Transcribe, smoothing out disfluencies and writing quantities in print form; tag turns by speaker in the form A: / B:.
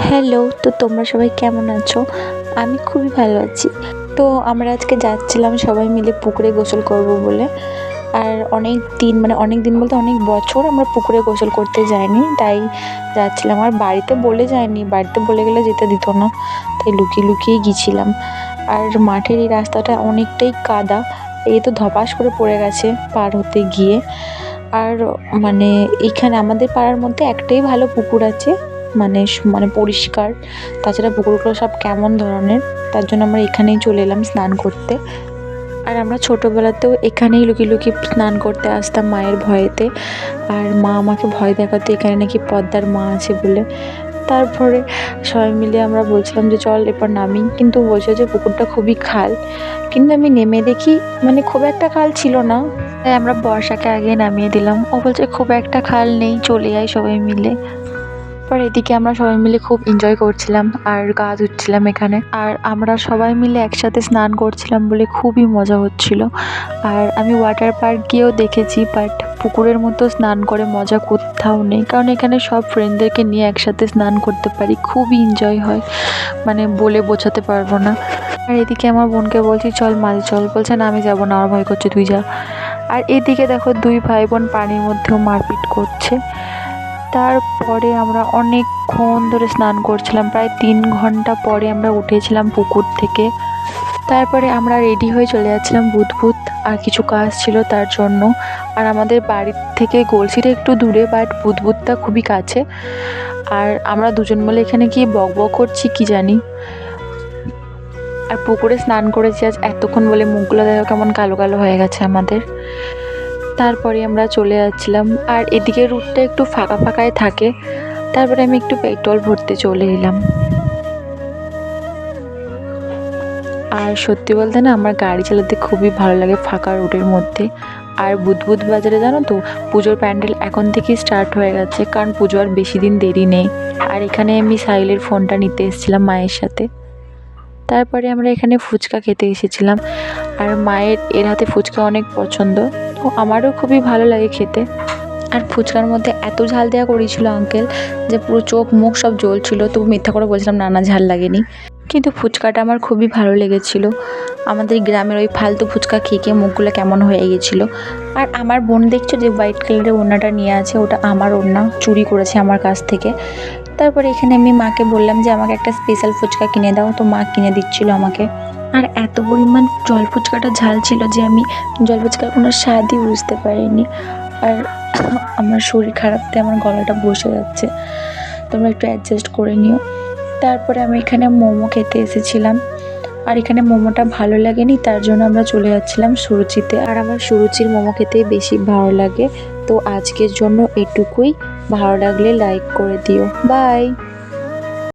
A: Hello, তো তোমরা সবাই কেমন আছো? আমি খুবই ভালো আছি। তো আমরা আজকে যাচ্ছিলাম সবাই মিলে পুকুরে গোসল করব বলে। আর অনেক দিন অনেক দিন বলতে অনেক বছর আমরা পুকুরে গোসল করতে যাইনি, তাই যাচ্ছিলাম। আর বাড়িতে বলে যাইনি, বাড়িতে বলে গেলে যেতে দিত না, তাই লুকিয়ে লুকিয়ে গিয়েছিলাম। আর মাঠের এই রাস্তাটা অনেকটাই কাদা, এই তো ধপাস করে পড়ে গেছে পার হতে গিয়ে। আর এইখানে আমাদের পাড়ার মধ্যে একটাই ভালো পুকুর আছে, পরিষ্কার। তাছাড়া পুকুরগুলো সব কেমন ধরনের, তার জন্য আমরা এখানেই চলে এলাম স্নান করতে। আর আমরা ছোটোবেলাতেও এখানেই লুকিয়ে লুকিয়ে স্নান করতে আসতাম মায়ের ভয়েতে। আর মা আমাকে ভয় দেখাতো এখানে নাকি পদ্মার মা আছে বলে। তারপরে সবাই মিলে আমরা বলছিলাম যে চল এরপর নামি, কিন্তু বলছে যে পুকুরটা খুবই খাল। কিন্তু আমি নেমে দেখি খুব একটা খাল ছিল না, তাই আমরা বর্ষাকে আগে নামিয়ে দিলাম। ও বলছে খুব একটা খাল নেই, চলে যাই সবাই মিলে। পর এদিকে আমরা সবাই মিলে খুব এনজয় করছিলাম আর গা ধুচ্ছিলাম এখানে। আর আমরা সবাই মিলে একসাথে স্নান করছিলাম বলে খুবই মজা হচ্ছিল। আর আমি ওয়াটার পার্ক গিয়েও দেখেছি, বাট পুকুরের মতো স্নান করে মজা কোথাও নেই, কারণ এখানে সব ফ্রেন্ডদেরকে নিয়ে একসাথে স্নান করতে পারি, খুবই এনজয় হয়, বলে বোঝাতে পারবো না। আর এদিকে আমার বোনকে বলছি চল মাঝে চল, বলছে না আমি যাবো না, আমার ভয় করছে, তুই যা। আর এদিকে দেখো দুই ভাই বোন পানির মধ্যেও মারপিট করছে। তারপরে আমরা অনেকক্ষণ ধরে স্নান করছিলাম, প্রায় 3 ঘন্টা পরে আমরা উঠেছিলাম পুকুর থেকে। তারপরে আমরা রেডি হয়ে চলে যাচ্ছিলাম বুদবুদ, আর কিছু কাজ ছিল তার জন্য। আর আমাদের বাড়ির থেকে গলসিটা একটু দূরে, বাট বুদবুদটা খুবই কাছে। আর আমরা দুজন মিলে এখানে গিয়ে বক বক করছি কি জানি। আর পুকুরে স্নান করেছি আজ এতক্ষণ বলে মুখগুলো দেখো কেমন কালো কালো হয়ে গেছে আমাদের। তারপরে আমরা চলে যাচ্ছিলাম, আর এদিকে রুটটা একটু ফাঁকা ফাঁকায় থাকে। তারপরে আমি একটু পেট্রোল ভরতে চলে এলাম। আর সত্যি বলতে না, আমার গাড়ি চালাতে খুবই ভালো লাগে ফাঁকা রুটের মধ্যে। আর বুদবুদ বাজারে জানো তো, পুজোর প্যান্ডেল এখন থেকেই স্টার্ট হয়ে গেছে, কারণ পুজো আর বেশি দিন দেরি নেই। আর এখানে আমি সাইলের ফোনটা নিতে এসেছিলাম মায়ের সাথে। তারপরে আমরা এখানে ফুচকা খেতে এসেছিলাম, আর মায়ের এর হাতে ফুচকা অনেক পছন্দ, তো আমারও খুবই ভালো লাগে খেতে। আর ফুচকার মধ্যে এত ঝাল দেওয়া করেছিল আঙ্কেল যে পুরো চোখ মুখ সব জ্বলছিল, তবু মিথ্যা করে বলছিলাম না না ঝাল লাগেনি। কিন্তু ফুচকাটা আমার খুবই ভালো লেগেছিলো। আমাদের গ্রামের ওই ফালতু ফুচকা খেয়ে খেয়ে মুখগুলো কেমন হয়ে গেছিলো। আর আমার বোন দেখছো যে হোয়াইট কালারের ওড়নাটা নিয়ে আছে, ওটা আমার ওড়না, চুরি করেছে আমার কাছ থেকে। তারপরে এখানে আমি মাকে বললাম যে আমাকে একটা স্পেশাল ফুচকা কিনে দাও, তো মা কিনে দিচ্ছিল আমাকে। আর এত পরিমাণ জল ফুচকাটা ঝাল ছিল যে আমি জল ফুচকার কোনো স্বাদই বুঝতে পারিনি। আর আমার শরীর খারাপতে আমার গলাটা বসে যাচ্ছে, তোমরা একটু অ্যাডজাস্ট করে নিও। তারপরে আমি এখানে মোমো খেতে এসেছিলাম, আর এখানে মোমোটা ভালো লাগেনি, তার জন্য আমরা চলে যাচ্ছিলাম সুরুচিতে। আর আমার সুরুচির মোমো খেতে বেশি ভালো লাগে। তো আজকের জন্য এটুকুই, ভালো লাগলে লাইক করে দিও, বাই।